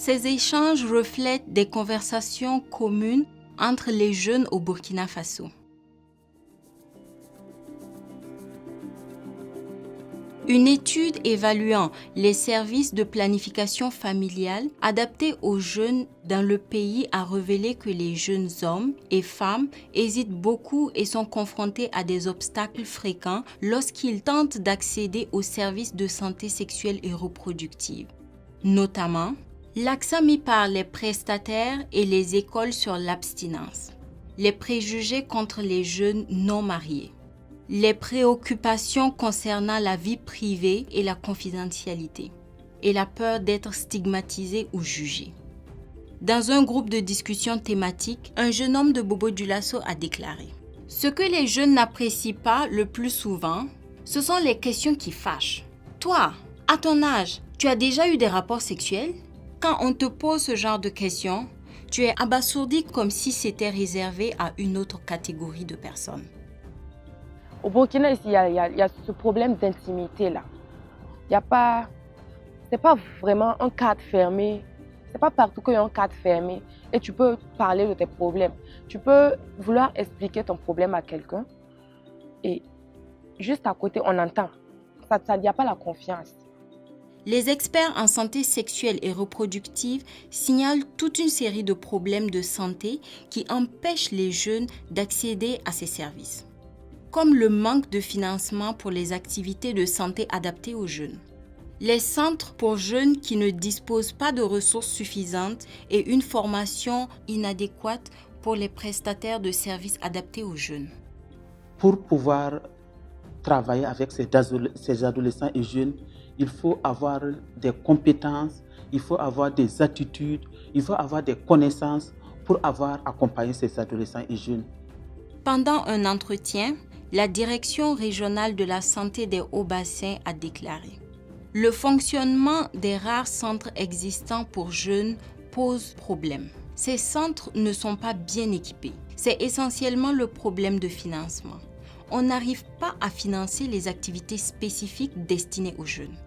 Ces échanges reflètent des conversations communes entre les jeunes au Burkina Faso. Une étude évaluant les services de planification familiale adaptés aux jeunes dans le pays a révélé que les jeunes hommes et femmes hésitent beaucoup et sont confrontés à des obstacles fréquents lorsqu'ils tentent d'accéder aux services de santé sexuelle et reproductive. Notamment, l'accent mis par les prestataires et les écoles sur l'abstinence, les préjugés contre les jeunes non mariés, les préoccupations concernant la vie privée et la confidentialité, et la peur d'être stigmatisé ou jugé. Dans un groupe de discussion thématique, un jeune homme de Bobo-Dioulasso a déclaré « Ce que les jeunes n'apprécient pas le plus souvent, ce sont les questions qui fâchent. Toi, à ton âge, tu as déjà eu des rapports sexuels ? Quand on te pose ce genre de questions, tu es abasourdi comme si c'était réservé à une autre catégorie de personnes. » Au Burkina, ici, il y a ce problème d'intimité-là. C'est pas vraiment un cadre fermé. C'est pas partout qu'il y a un cadre fermé et tu peux parler de tes problèmes. Tu peux vouloir expliquer ton problème à quelqu'un et juste à côté, on entend. Il n'y a pas la confiance. Les experts en santé sexuelle et reproductive signalent toute une série de problèmes de santé qui empêchent les jeunes d'accéder à ces services, comme le manque de financement pour les activités de santé adaptées aux jeunes, les centres pour jeunes qui ne disposent pas de ressources suffisantes et une formation inadéquate pour les prestataires de services adaptés aux jeunes. Pour pouvoir travailler avec ces adolescents et jeunes, il faut avoir des compétences, il faut avoir des attitudes, il faut avoir des connaissances pour avoir accompagné ces adolescents et jeunes. Pendant un entretien, la Direction régionale de la santé des Hauts-Bassins a déclaré « Le fonctionnement des rares centres existants pour jeunes pose problème. Ces centres ne sont pas bien équipés. C'est essentiellement le problème de financement. On n'arrive pas à financer les activités spécifiques destinées aux jeunes. »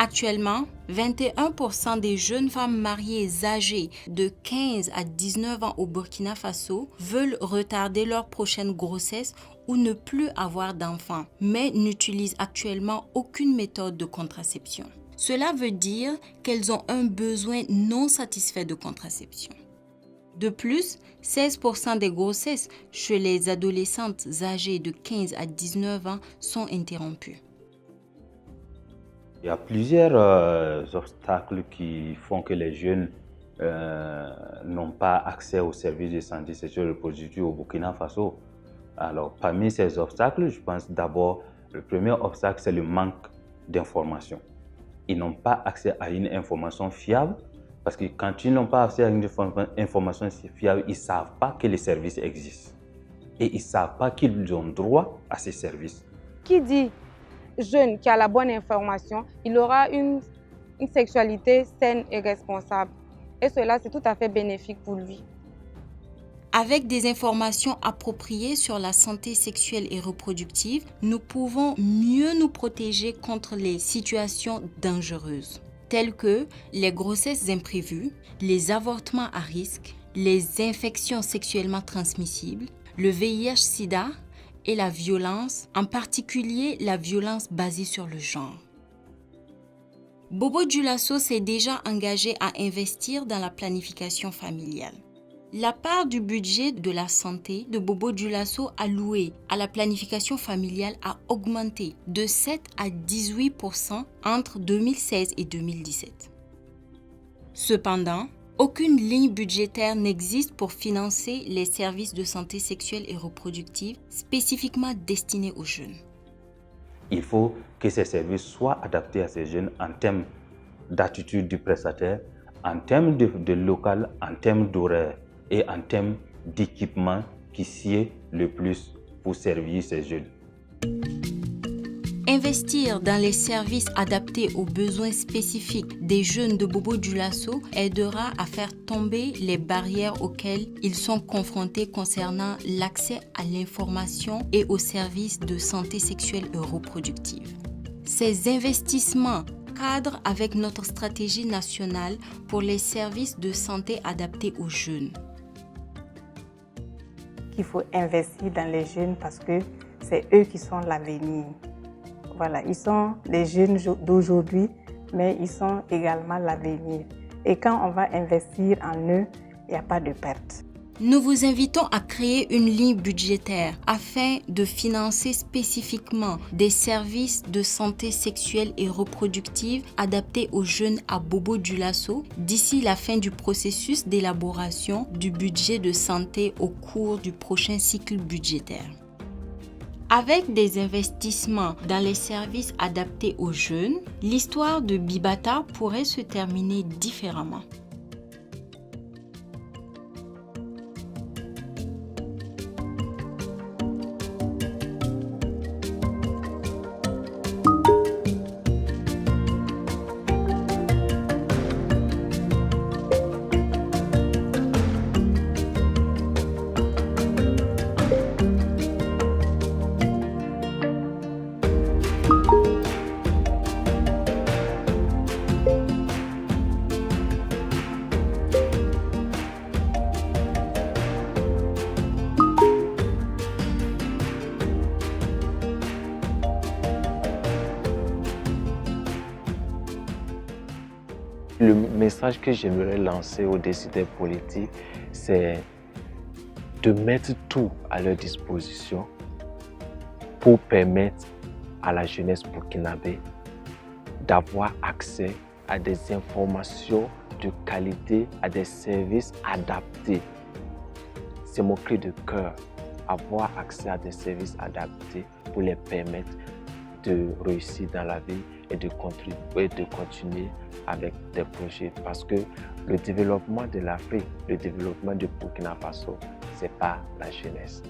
Actuellement, 21% des jeunes femmes mariées âgées de 15 à 19 ans au Burkina Faso veulent retarder leur prochaine grossesse ou ne plus avoir d'enfants, mais n'utilisent actuellement aucune méthode de contraception. Cela veut dire qu'elles ont un besoin non satisfait de contraception. De plus, 16% des grossesses chez les adolescentes âgées de 15 à 19 ans sont interrompues. Il y a plusieurs obstacles qui font que les jeunes n'ont pas accès aux services de santé sexuelle et reproductive au Burkina Faso. Alors, parmi ces obstacles, je pense d'abord, le premier obstacle, c'est le manque d'information. Ils n'ont pas accès à une information fiable parce que quand ils n'ont pas accès à une information fiable, ils ne savent pas que les services existent et ils ne savent pas qu'ils ont droit à ces services. Qui dit jeune qui a la bonne information, il aura une sexualité saine et responsable. Et cela, c'est tout à fait bénéfique pour lui. Avec des informations appropriées sur la santé sexuelle et reproductive, nous pouvons mieux nous protéger contre les situations dangereuses, telles que les grossesses imprévues, les avortements à risque, les infections sexuellement transmissibles, le VIH-Sida, et la violence, en particulier la violence basée sur le genre. Bobo-Dioulasso s'est déjà engagé à investir dans la planification familiale. La part du budget de la santé de Bobo-Dioulasso allouée à la planification familiale a augmenté de 7 à 18% entre 2016 et 2017. Cependant, aucune ligne budgétaire n'existe pour financer les services de santé sexuelle et reproductive spécifiquement destinés aux jeunes. Il faut que ces services soient adaptés à ces jeunes en termes d'attitude du prestataire, en termes de local, en termes d'horaire et en termes d'équipement qui sied le plus pour servir ces jeunes. Investir dans les services adaptés aux besoins spécifiques des jeunes de Bobo-Dioulasso aidera à faire tomber les barrières auxquelles ils sont confrontés concernant l'accès à l'information et aux services de santé sexuelle et reproductive. Ces investissements cadre avec notre stratégie nationale pour les services de santé adaptés aux jeunes. Il faut investir dans les jeunes parce que c'est eux qui sont l'avenir. Voilà, ils sont les jeunes d'aujourd'hui, mais ils sont également l'avenir. Et quand on va investir en eux, il n'y a pas de perte. Nous vous invitons à créer une ligne budgétaire afin de financer spécifiquement des services de santé sexuelle et reproductive adaptés aux jeunes à Bobo-Dioulasso d'ici la fin du processus d'élaboration du budget de santé au cours du prochain cycle budgétaire. Avec des investissements dans les services adaptés aux jeunes, l'histoire de Bibata pourrait se terminer différemment. Le message que j'aimerais lancer aux décideurs politiques, c'est de mettre tout à leur disposition pour permettre à la jeunesse burkinabé d'avoir accès à des informations de qualité, à des services adaptés. C'est mon cri de cœur, avoir accès à des services adaptés pour les permettre de réussir dans la vie et de contribuer, de continuer avec des projets. Parce que le développement de l'Afrique, le développement du Burkina Faso, ce n'est pas la jeunesse.